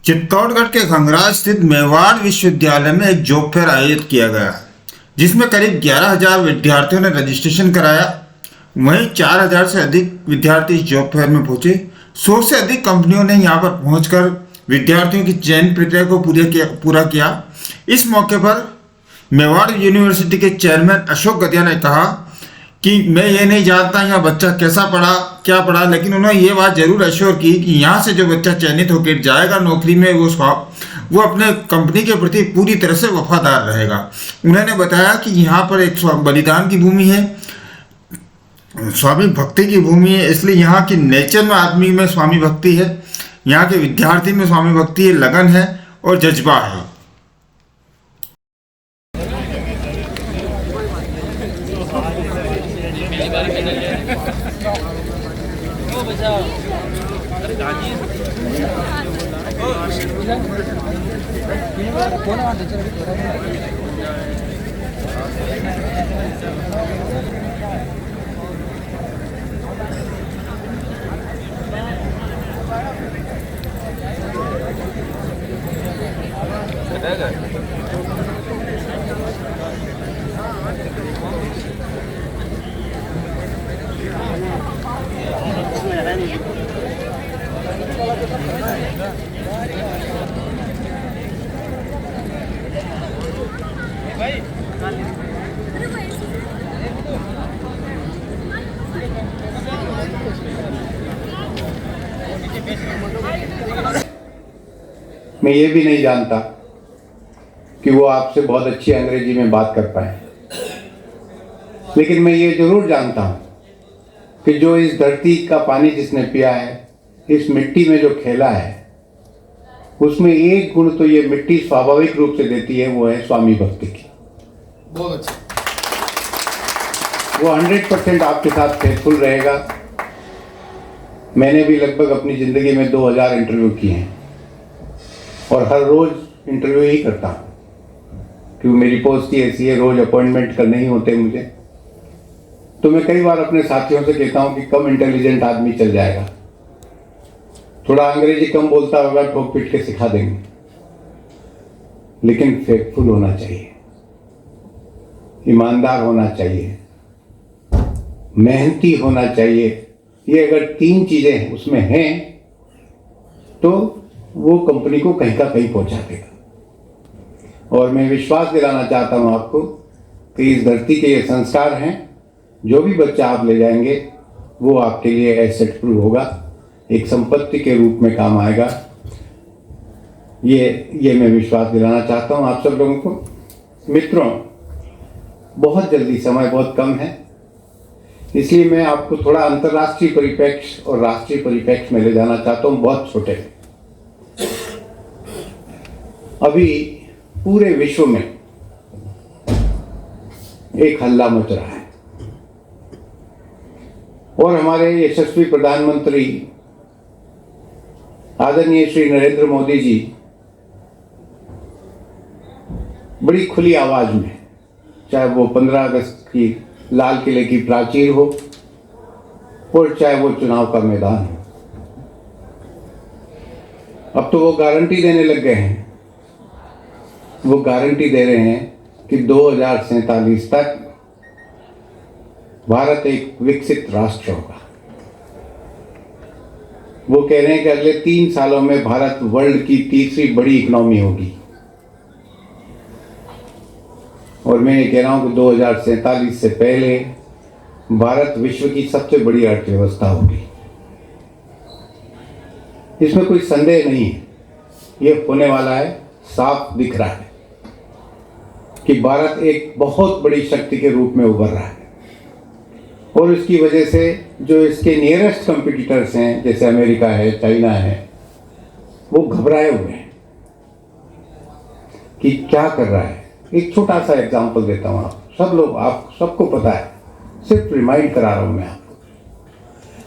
चित्तौड़गढ़ के खंगराज स्थित मेवाड़ विश्वविद्यालय में एक जॉब फेयर आयोजित किया गया, जिसमें करीब 11,000 विद्यार्थियों ने रजिस्ट्रेशन कराया। वहीं 4,000 से अधिक विद्यार्थी इस जॉब फेयर में पहुंचे। 100 से अधिक कंपनियों ने यहां पर पहुंचकर विद्यार्थियों की चयन प्रक्रिया को पूरा किया। इस मौके पर मेवाड़ यूनिवर्सिटी के चेयरमैन अशोक गदिया ने कहा कि मैं ये नहीं जानता यहाँ बच्चा कैसा पढ़ा क्या पढ़ा, लेकिन उन्होंने ये बात जरूर एश्योर की कि यहाँ से जो बच्चा चयनित होकर जाएगा नौकरी में, वो अपने कंपनी के प्रति पूरी तरह से वफादार रहेगा। उन्होंने बताया कि यहाँ पर एक बलिदान की भूमि है, स्वामी भक्ति की भूमि है, इसलिए यहाँ की नेचर में आदमी में स्वामी भक्ति है, यहाँ के विद्यार्थी में स्वामी भक्ति है, लगन है और जज्बा है। मैं ये भी नहीं जानता कि वो आपसे बहुत अच्छी अंग्रेजी में बात कर पाए, लेकिन मैं ये जरूर जानता हूँ कि जो इस धरती का पानी जिसने पिया है, इस मिट्टी में जो खेला है, उसमें एक गुण तो ये मिट्टी स्वाभाविक रूप से देती है, वो है स्वामी भक्ति की। बहुत अच्छा। वो 100% आपके साथ फेथफुल रहेगा। मैंने भी लगभग अपनी ज़िंदगी में 2000 इंटरव्यू किए हैं और हर रोज़ इंटरव्यू ही करता हूँ, क्योंकि मेरी पोस्ट ही ऐसी है, रोज़ अपॉइंटमेंट करने ही होते हैं मुझे। तो मैं कई बार अपने साथियों से कहता हूँ कि कम इंटेलिजेंट आदमी चल जाएगा, थोड़ा अंग्रेजी कम बोलता होगा, ठोक पीट के सिखा देंगे, लेकिन फेथफुल होना चाहिए, ईमानदार होना चाहिए, मेहनती होना चाहिए। ये अगर 3 चीज़ें उसमें हैं तो वो कंपनी को कहीं का कहीं पहुंचा देगा। और मैं विश्वास दिलाना चाहता हूं आपको कि इस धरती के ये संस्कार हैं, जो भी बच्चा आप ले जाएंगे वो आपके लिए एसेट प्रूव होगा, एक संपत्ति के रूप में काम आएगा। ये मैं विश्वास दिलाना चाहता हूं आप सब लोगों को। मित्रों, बहुत जल्दी, समय बहुत कम है, इसलिए मैं आपको थोड़ा अंतर्राष्ट्रीय परिप्रेक्ष्य और राष्ट्रीय परिप्रेक्ष्य में ले जाना चाहता हूं, बहुत छोटे। अभी पूरे विश्व में एक हल्ला मच रहा है और हमारे यशस्वी प्रधानमंत्री आदरणीय श्री नरेंद्र मोदी जी बड़ी खुली आवाज में, चाहे वो 15 अगस्त की लाल किले की प्राचीर हो और चाहे वो चुनाव का मैदान हो, अब तो वो गारंटी देने लग गए हैं, वो गारंटी दे रहे हैं कि 2047 तक भारत एक विकसित राष्ट्र होगा। वो कह रहे हैं कि अगले 3 सालों में भारत वर्ल्ड की तीसरी बड़ी इकोनॉमी होगी। और मैं ये कह रहा हूं कि 2047 से पहले भारत विश्व की सबसे बड़ी अर्थव्यवस्था होगी। इसमें कोई संदेह नहीं है, ये होने वाला है, साफ दिख रहा है कि भारत एक बहुत बड़ी शक्ति के रूप में उभर रहा है। और इसकी वजह से जो इसके नियरेस्ट कंपटीटर्स हैं, जैसे अमेरिका है, चाइना है, वो घबराए हुए हैं कि क्या कर रहा है। एक छोटा सा एग्जांपल देता हूं, आप सबको पता है, सिर्फ रिमाइंड करा रहा हूं मैं आपको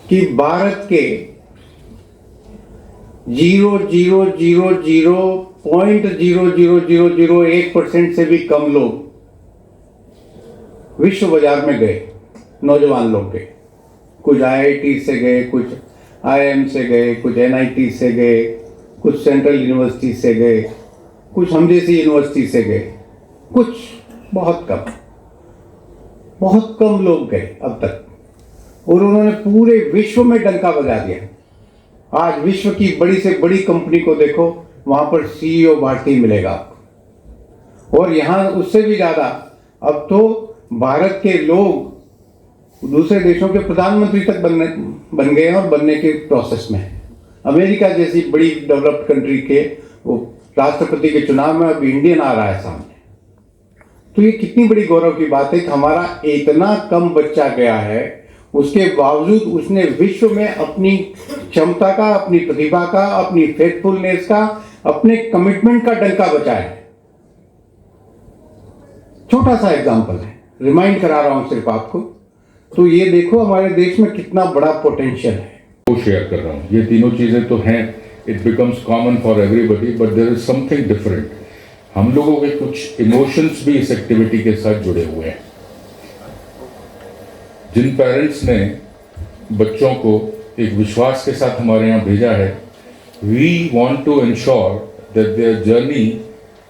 कि भारत के 0.00001% से भी कम लोग विश्व बाजार में गए, नौजवान लोग गए, कुछ IIT से गए, कुछ IIM से गए, कुछ NIT से गए, कुछ सेंट्रल यूनिवर्सिटी से गए, कुछ हम जैसी यूनिवर्सिटी से गए, कुछ बहुत कम लोग गए अब तक, और उन्होंने पूरे विश्व में डंका बजा दिया। आज विश्व की बड़ी से बड़ी कंपनी को देखो, वहां पर सीईओ भारतीय मिलेगा आपको, और यहां उससे भी ज्यादा अब तो भारत के लोग दूसरे देशों के प्रधानमंत्री तक बन गए हैं और बनने के प्रोसेस में हैं। अमेरिका जैसी बड़ी डेवलप्ड कंट्री के वो राष्ट्रपति के चुनाव में अब इंडियन आ रहा है सामने। तो ये कितनी बड़ी गौरव की बात है कि हमारा इतना कम बच्चा गया है, उसके बावजूद उसने विश्व में अपनी क्षमता का, अपनी प्रतिभा का, अपनी फेथफुलनेस का, अपने कमिटमेंट का डंका बजाया है। छोटा सा एग्जांपल है, रिमाइंड करा रहा हूं सिर्फ आपको। तो ये देखो हमारे देश में कितना बड़ा पोटेंशियल है। वो शेयर कर रहा हूँ, ये तीनों चीजें तो हैं, it becomes common for everybody, but there is something different. हम लोगों के कुछ इमोशंस भी इस एक्टिविटी के साथ जुड़े हुए हैं। जिन पेरेंट्स ने बच्चों को एक विश्वास के साथ हमारे यहाँ भेजा है, we want to ensure that their journey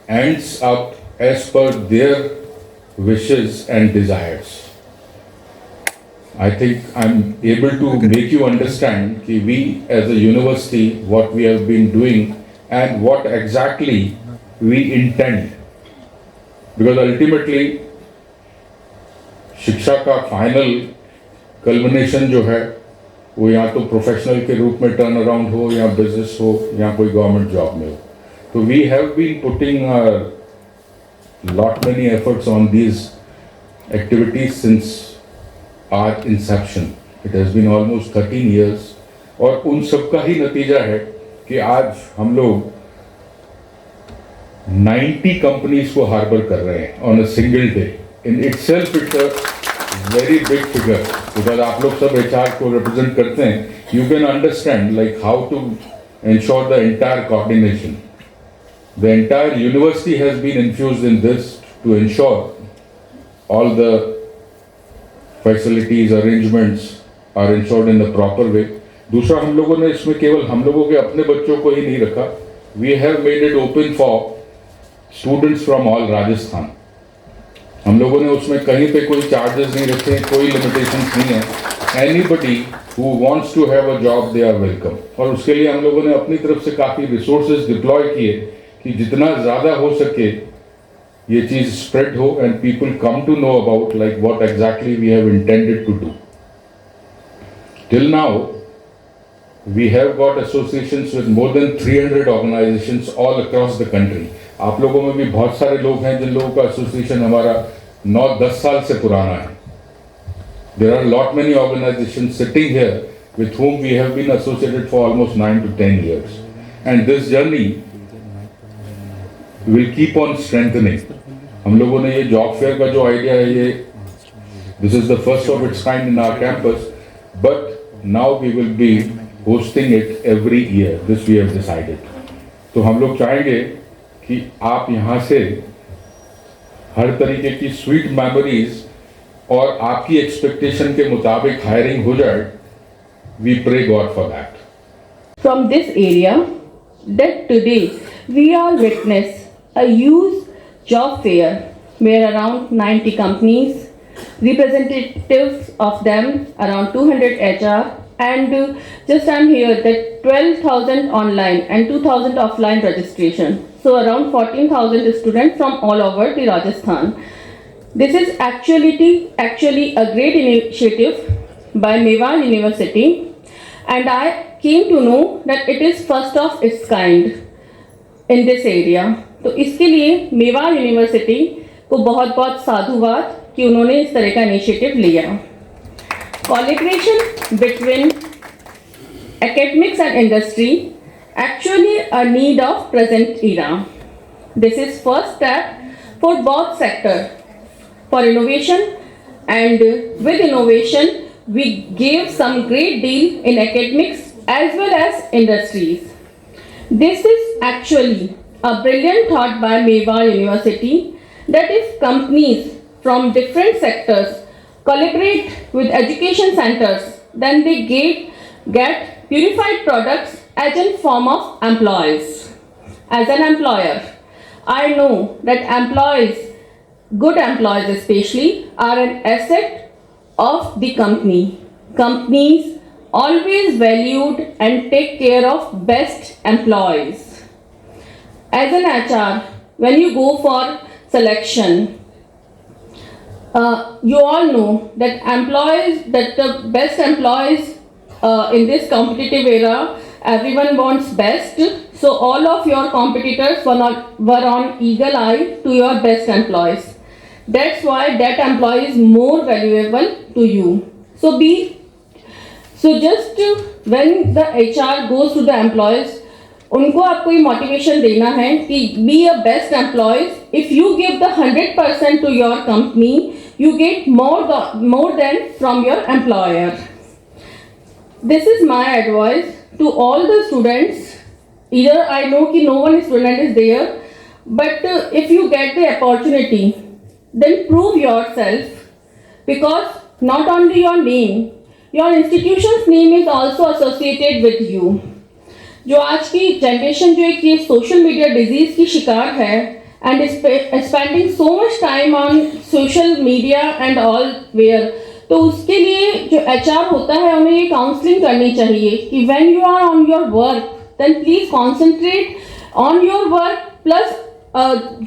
ends up as per their wishes and desires. I think I'm able to make you understand कि we as a university what we have been doing and what exactly we intend, because ultimately शिक्षा का final culmination जो है वो या तो professional के रूप में टर्न अराउंड हो, या बिजनेस हो, या कोई गवर्नमेंट जॉब में हो। तो we have been putting lot many efforts on these activities since our inception. It has been almost 13 years, और उन सब का ही नतीजा है कि आज हम लोग 90 कंपनीज को हार्बर कर रहे हैं on a single day. In itself it's a very big figure, because आप लोग सब HR को रिप्रेजेंट करते हैं। You can understand like how to ensure the entire coordination. The entire university has been infused in this to ensure all the facilities arrangements are ensured in the proper way. दूसरा, हम लोगों ने इसमें केवल हम लोगों के अपने बच्चों को ही नहीं रखा, we have made it open for students from all Rajasthan. हम लोगों ने उसमें कहीं पे कोई चार्जेस नहीं रखे, कोई लिमिटेशंस नहीं है। Anybody who wants to have a job they are welcome. और उसके लिए हम लोगों ने अपनी तरफ से काफ़ी रिसोर्सेज डिप्लॉय किए कि जितना ज़्यादा हो सके ये चीज स्प्रेड हो and people come to know about like what exactly we have intended to do. Till now we have got associations with more than 300 organisations all across the country. आप लोगों में भी बहुत सारे लोग हैं जिन लोगों का एसोसिएशन हमारा 9-10 साल से पुराना है। There are lot many organisations sitting here with whom we have been associated for almost 9 to 10 years, and this journey will keep on strengthening. हम लोगों ने ये जॉब फेयर का जो आइडिया है, ये this is the first of its kind in our campus, but now we will be hosting it every year, this we have decided. तो हम लोग चाहेंगे कि आप यहाँ से हर तरीके की स्वीट मेमोरीज और आपकी एक्सपेक्टेशन के मुताबिक हायरिंग हो जाए। We pray God for that. From this area, that today we all witness a huge job fair where around 90 companies, representatives of them around 200 HR, and just I'm here that 12,000 online and 2,000 offline registration. So around 14,000 students from all over the Rajasthan. This is actually a great initiative by Mewar University, and I came to know that it is first of its kind in this area. तो इसके लिए Mewar university को बहुत बहुत साधुवाद कि उन्होंने इस तरह का इनिशिएटिव लिया। Collaboration between academics and industry actually a need of present era. This is first step for both sector for innovation, and with innovation we gave some great deal in academics as well as industries. This is actually a brilliant thought by Mewar University that if companies from different sectors collaborate with education centers, then they get purified products agent form of employees. As an employer, I know that employees, good employees especially, are an asset of the company. Companies always valued and take care of best employees. As an HR, when you go for selection, you all know that the best employees in this competitive era, everyone wants best. So all of your competitors were on eagle eye to your best employees. That's why that employee is more valuable to you. So just when the HR goes to the employees, उनको आपको ये motivation देना है कि be a best employees. If you give the 100% to your company, you get more than from your employer. This is my advice to all the students. Either I know कि no one student is there, but if you get the opportunity, then prove yourself, because not only your name, your institution's name is also associated with you. जो आज की generation जो एक ये social media disease की शिकार है and spending so much time on social media and all where, तो उसके लिए जो HR होता है उन्हें ये काउंसलिंग करनी चाहिए कि when you are on your work, then please concentrate on your work, plus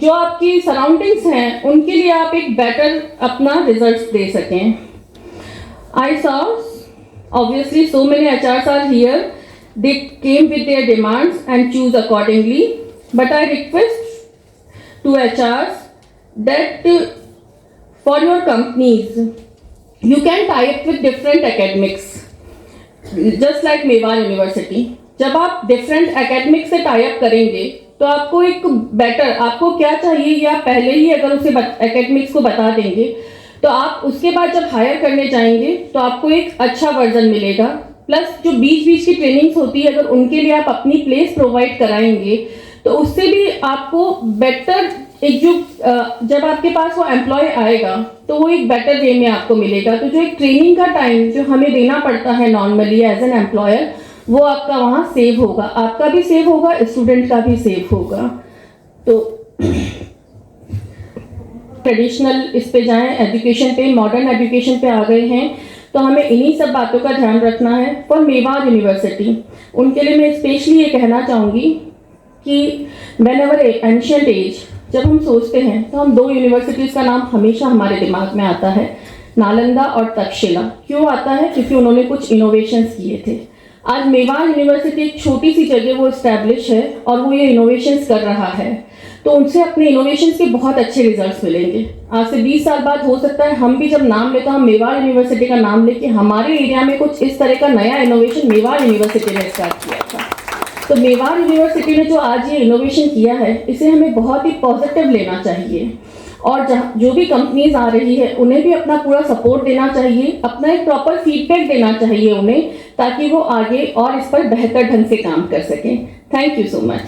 जो आपकी सराउंडिंग्स हैं उनके लिए आप एक बेटर अपना रिजल्ट दे सकें. I saw obviously so many HRs are here. They came with their demands and choose accordingly. But I request to HRs that for your companies, you can tie up with different academics, just like Mewar University. जब आप different academic से tie up करेंगे तो आपको एक better, आपको क्या चाहिए या पहले ही अगर उसे एकेडमिक्स को बता देंगे तो आप उसके बाद जब हायर करने जाएंगे तो आपको एक अच्छा वर्जन मिलेगा. प्लस जो बीच बीच की ट्रेनिंग्स होती है, अगर उनके लिए आप अपनी प्लेस प्रोवाइड कराएंगे तो उससे भी आपको बेटर एक जो जब आपके पास वो एम्प्लॉय आएगा तो वो एक बेटर वे में आपको मिलेगा. तो जो एक ट्रेनिंग का टाइम जो हमें देना पड़ता है नॉर्मली एज एन एम्प्लॉयर, वो आपका वहाँ सेव होगा, आपका भी सेव होगा, स्टूडेंट का भी सेव होगा. तो ट्रेडिशनल इस पे जाएं, एजुकेशन पे, मॉडर्न एजुकेशन पे आ गए हैं, तो हमें इन्हीं सब बातों का ध्यान रखना है. फॉर मेवाड़ यूनिवर्सिटी, उनके लिए मैं स्पेशली ये कहना चाहूँगी कि व्हेनेवर एंशिएंट एज जब हम सोचते हैं तो हम दो यूनिवर्सिटीज़ का नाम हमेशा हमारे दिमाग में आता है, नालंदा और तक्षशिला. क्यों आता है? क्योंकि उन्होंने कुछ इनोवेशंस किए थे. आज मेवाड़ यूनिवर्सिटी एक छोटी सी जगह वो इस्टेब्लिश है और वो ये इनोवेशंस कर रहा है, तो उनसे अपने इनोवेशंस के बहुत अच्छे रिजल्ट्स मिलेंगे. आज से 20 साल बाद हो सकता है हम भी जब नाम लेते, हम मेवाड़ यूनिवर्सिटी का नाम लेके हमारे एरिया में कुछ इस तरह का नया इनोवेशन मेवाड़ यूनिवर्सिटी ने स्टार्ट किया था. तो मेवाड़ यूनिवर्सिटी ने जो आज ये इनोवेशन किया है, इसे हमें बहुत ही पॉजिटिव लेना चाहिए. और जो भी कंपनीज आ रही है उन्हें भी अपना पूरा सपोर्ट देना चाहिए, अपना एक प्रॉपर फीडबैक देना चाहिए उन्हें, ताकि वो आगे और इस पर बेहतर ढंग से काम कर सकें. Thank you so much.